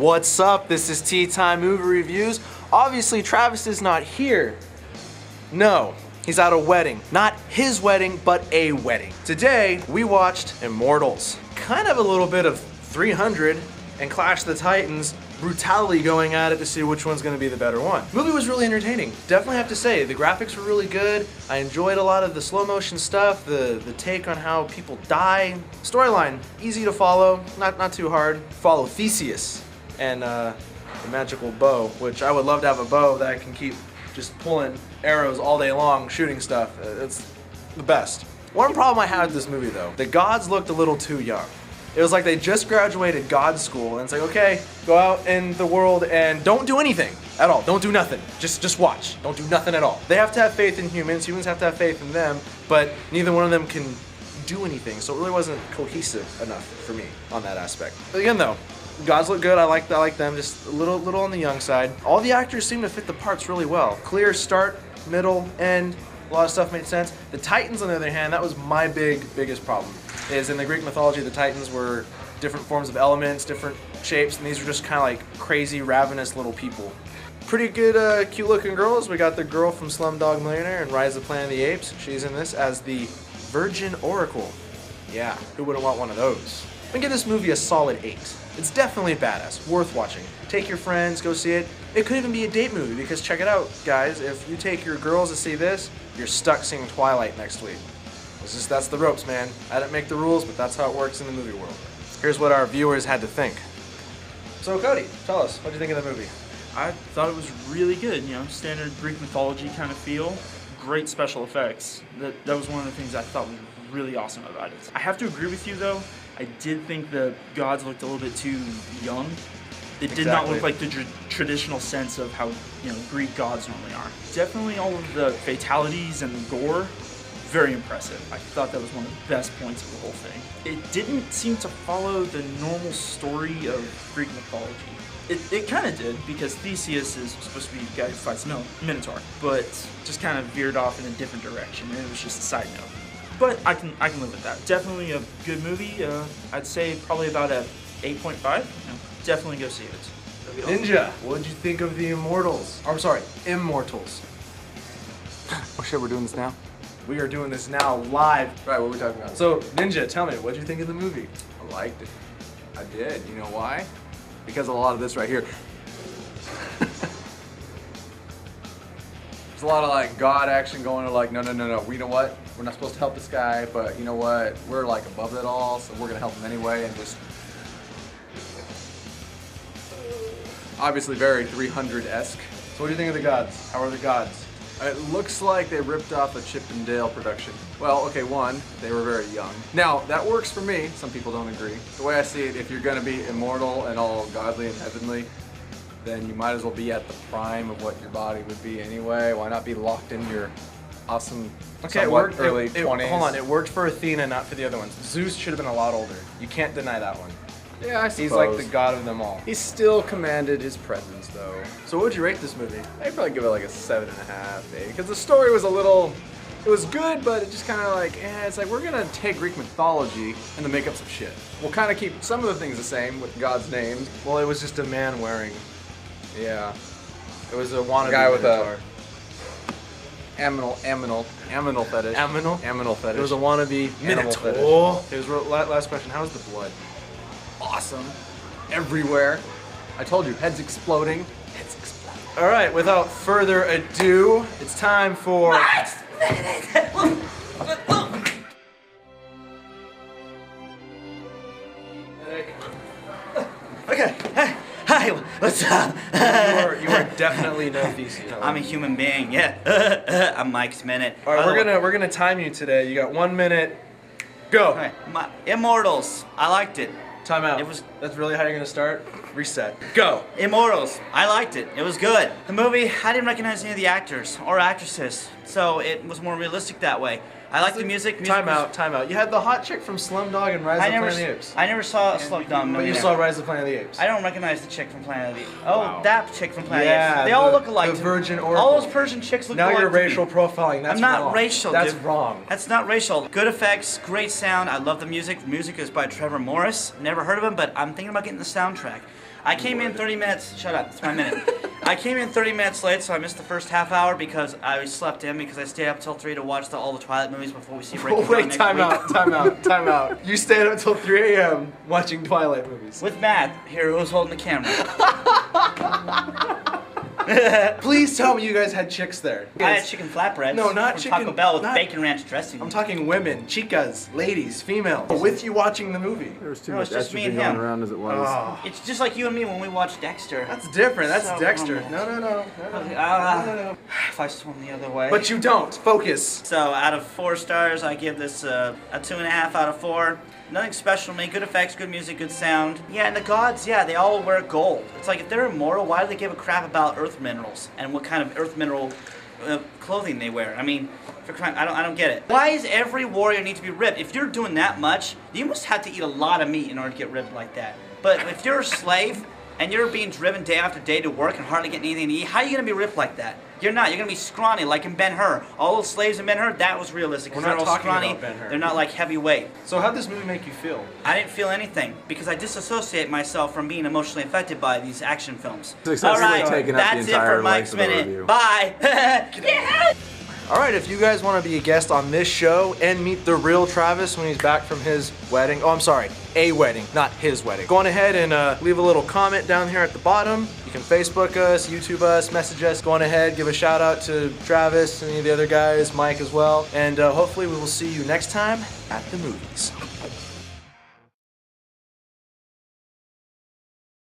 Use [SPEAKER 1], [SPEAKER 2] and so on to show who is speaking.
[SPEAKER 1] What's up? This is Tea Time Movie Reviews. Obviously, Travis is not here. No, he's at a wedding. Not his wedding, but a wedding. Today, we watched Immortals. Kind of a little bit of 300 and Clash of the Titans brutality going at it to see which one's going to be the better one. The movie was really entertaining. Definitely have to say, the graphics were really good. I enjoyed a lot of the slow motion stuff, the take on how people die. Storyline, easy to follow, not too hard. Follow Theseus and the magical bow, which I would love to have a bow that I can keep just pulling arrows all day long, shooting stuff. It's the best. One problem I had with this movie though, the gods looked a little too young. It was like they just graduated God school and it's like, okay, go out in the world and don't do anything at all. Don't do nothing. Just watch. Don't do nothing at all. They have to have faith in humans. Humans have to have faith in them, but neither one of them can do anything. So it really wasn't cohesive enough for me on that aspect. But again though, gods look good. I like them. Just a little on the young side. All the actors seem to fit the parts really well. Clear start, middle, end. A lot of stuff made sense. The Titans, on the other hand, that was my biggest problem. Is in the Greek mythology, the Titans were different forms of elements, different shapes, and these were just kind of like crazy, ravenous little people. Pretty good, cute-looking girls. We got the girl from Slumdog Millionaire and Rise of the Planet of the Apes. She's in this as the Virgin Oracle. Yeah, who wouldn't want one of those? I'm gonna give this movie a solid 8. It's definitely badass, worth watching. Take your friends, go see it. It could even be a date movie because check it out, guys. If you take your girls to see this, you're stuck seeing Twilight next week. That's the ropes, man. I didn't make the rules, but that's how it works in the movie world. Here's what our viewers had to think. So Cody, tell us, what do you think of the movie?
[SPEAKER 2] I thought it was really good, you know, standard Greek mythology kind of feel. Great special effects. That was one of the things I thought was really awesome about it. I have to agree with you though, I did think the gods looked a little bit too young. It did not look like the traditional sense of how, you know, Greek gods normally are. Definitely all of the fatalities and the gore, very impressive. I thought that was one of the best points of the whole thing. It didn't seem to follow the normal story of Greek mythology. It kind of did, because Theseus is supposed to be the guy who fights Minotaur, but just kind of veered off in a different direction, and it was just a side note. But I can live with that. Definitely a good movie. I'd say probably about a 8.5. You know, definitely go see it.
[SPEAKER 1] Ninja, what did you think of the Immortals? I'm sorry, Immortals. Oh shit, we're doing this now? We are doing this now live. Right, what are we talking about? So, Ninja, tell me, what did you think of the movie?
[SPEAKER 3] I liked it. I did. You know why? Because of a lot of this right here. There's a lot of like God action going to like, no, we know what? We're not supposed to help this guy, but you know what? We're like above it all, so we're gonna help him anyway, and just obviously very 300-esque.
[SPEAKER 1] So what do you think of the gods? How are the gods?
[SPEAKER 3] It looks like they ripped off a Chip and Dale production. Well, okay, one, they were very young. Now, that works for me. Some people don't agree. The way I see it, if you're gonna be immortal and all godly and heavenly, then you might as well be at the prime of what your body would be anyway. Why not be locked in your awesome,
[SPEAKER 1] okay, it worked,
[SPEAKER 3] early 20s?
[SPEAKER 1] Hold on, it worked for Athena, not for the other ones. Zeus should have been a lot older. You can't deny that one.
[SPEAKER 3] Yeah, I suppose.
[SPEAKER 1] He's like the god of them all.
[SPEAKER 3] He still commanded his presence, though.
[SPEAKER 1] So what would you rate this movie?
[SPEAKER 3] I'd probably give it like a 7.5, maybe. Because the story was a little, it was good, but it just kind of like, it's like we're going to take Greek mythology and then make up some shit. We'll kind of keep some of the things the same with God's names.
[SPEAKER 1] Well, it was just a man wearing.
[SPEAKER 3] Yeah.
[SPEAKER 1] It was a wannabe
[SPEAKER 3] guy with
[SPEAKER 1] Minotaur.
[SPEAKER 3] Aminal fetish. Aminal fetish.
[SPEAKER 1] It was a wannabe
[SPEAKER 3] Animal
[SPEAKER 1] Minotaur.
[SPEAKER 3] fetish.
[SPEAKER 1] Here's last question. How's the blood?
[SPEAKER 3] Awesome. Everywhere. I told you, heads exploding. Heads exploding.
[SPEAKER 1] All right, without further ado, it's time for...
[SPEAKER 4] Okay, hi, what's up?
[SPEAKER 1] You are definitely no Theseus.
[SPEAKER 4] I'm a human being, yeah. I'm Mike's Minute.
[SPEAKER 1] All right, we're gonna time you today. You got 1 minute. Go.
[SPEAKER 4] All right, Immortals. I liked it.
[SPEAKER 1] Time out. That's really how you're gonna start? Reset. Go.
[SPEAKER 4] Immortals. I liked it. It was good. The movie, I didn't recognize any of the actors or actresses, so it was more realistic that way. I like the music.
[SPEAKER 1] Time out. You had the hot chick from Slumdog and Rise of the Planet of the Apes.
[SPEAKER 4] I never saw Slumdog.
[SPEAKER 1] But you saw Rise of the Planet of the Apes.
[SPEAKER 4] I don't recognize the chick from Planet of the Apes. Oh,
[SPEAKER 1] wow.
[SPEAKER 4] That chick from Planet of the Apes.
[SPEAKER 1] Yeah,
[SPEAKER 4] They all look alike.
[SPEAKER 1] The Virgin Oracle.
[SPEAKER 4] All those Persian chicks look alike.
[SPEAKER 1] Now you're
[SPEAKER 4] to me.
[SPEAKER 1] racial profiling. That's
[SPEAKER 4] I'm not
[SPEAKER 1] wrong.
[SPEAKER 4] racial,
[SPEAKER 1] That's
[SPEAKER 4] dude.
[SPEAKER 1] wrong.
[SPEAKER 4] That's not racial. Good effects, great sound. I love the music. The music is by Trevor Morris. Never heard of him, but I'm thinking about getting the soundtrack. I came in 30 minutes. Shut up. It's my minute. I came in 30 minutes late, so I missed the first half hour because I slept in because I stayed up till 3 to watch all the Twilight movies before we see Breaking Dawn
[SPEAKER 1] Wait,
[SPEAKER 4] next
[SPEAKER 1] time
[SPEAKER 4] week.
[SPEAKER 1] out, time out. You stayed up until 3 a.m. watching Twilight movies.
[SPEAKER 4] With Matt here, who's holding the camera.
[SPEAKER 1] Please tell me you guys had chicks there.
[SPEAKER 4] I had chicken flatbreads.
[SPEAKER 1] No, not
[SPEAKER 4] from
[SPEAKER 1] chicken-
[SPEAKER 4] Taco Bell with
[SPEAKER 1] not-
[SPEAKER 4] bacon ranch dressing.
[SPEAKER 1] I'm talking women, chicas, ladies, females, with you watching the movie.
[SPEAKER 3] There was too
[SPEAKER 4] No,
[SPEAKER 3] much
[SPEAKER 4] it's just me
[SPEAKER 3] estrogen
[SPEAKER 4] and
[SPEAKER 3] going
[SPEAKER 4] him.
[SPEAKER 3] around as it was.
[SPEAKER 1] Oh,
[SPEAKER 4] It's just like you and me when we watched Dexter.
[SPEAKER 1] that's different. That's
[SPEAKER 4] So
[SPEAKER 1] Dexter.
[SPEAKER 4] normal.
[SPEAKER 1] No.
[SPEAKER 4] If I swim the other way.
[SPEAKER 1] But you don't. Focus.
[SPEAKER 4] So out of 4 stars, I give this a 2.5 out of 4. Nothing special to me. Good effects, good music, good sound. Yeah, and the gods, yeah, they all wear gold. It's like if they're immortal, why do they give a crap about earth minerals and what kind of earth mineral clothing they wear? I mean, for crime, I don't get it. Why does every warrior need to be ripped? If you're doing that much, you must have to eat a lot of meat in order to get ripped like that. But if you're a slave and you're being driven day after day to work and hardly getting anything to eat, how are you going to be ripped like that? You're not. You're going to be scrawny like in Ben-Hur. All those slaves in Ben-Hur, that was realistic.
[SPEAKER 1] We're
[SPEAKER 4] Because
[SPEAKER 1] not
[SPEAKER 4] they're all
[SPEAKER 1] talking
[SPEAKER 4] scrawny.
[SPEAKER 1] about Ben-Hur.
[SPEAKER 4] They're not like heavyweight.
[SPEAKER 1] So how'd this movie make you feel?
[SPEAKER 4] I didn't feel anything because I disassociate myself from being emotionally affected by these action films.
[SPEAKER 3] Successfully
[SPEAKER 4] All right,
[SPEAKER 3] taken up the
[SPEAKER 4] that's it
[SPEAKER 3] entire
[SPEAKER 4] for Mike's
[SPEAKER 3] length of the
[SPEAKER 4] Minute.
[SPEAKER 3] review.
[SPEAKER 4] Bye.
[SPEAKER 1] All right, if you guys want to be a guest on this show and meet the real Travis when he's back from his wedding, oh, I'm sorry, a wedding, not his wedding. Go on ahead and leave a little comment down here at the bottom. You can Facebook us, YouTube us, message us. Go on ahead, give a shout out to Travis, any of the other guys, Mike as well. And hopefully we will see you next time at the movies.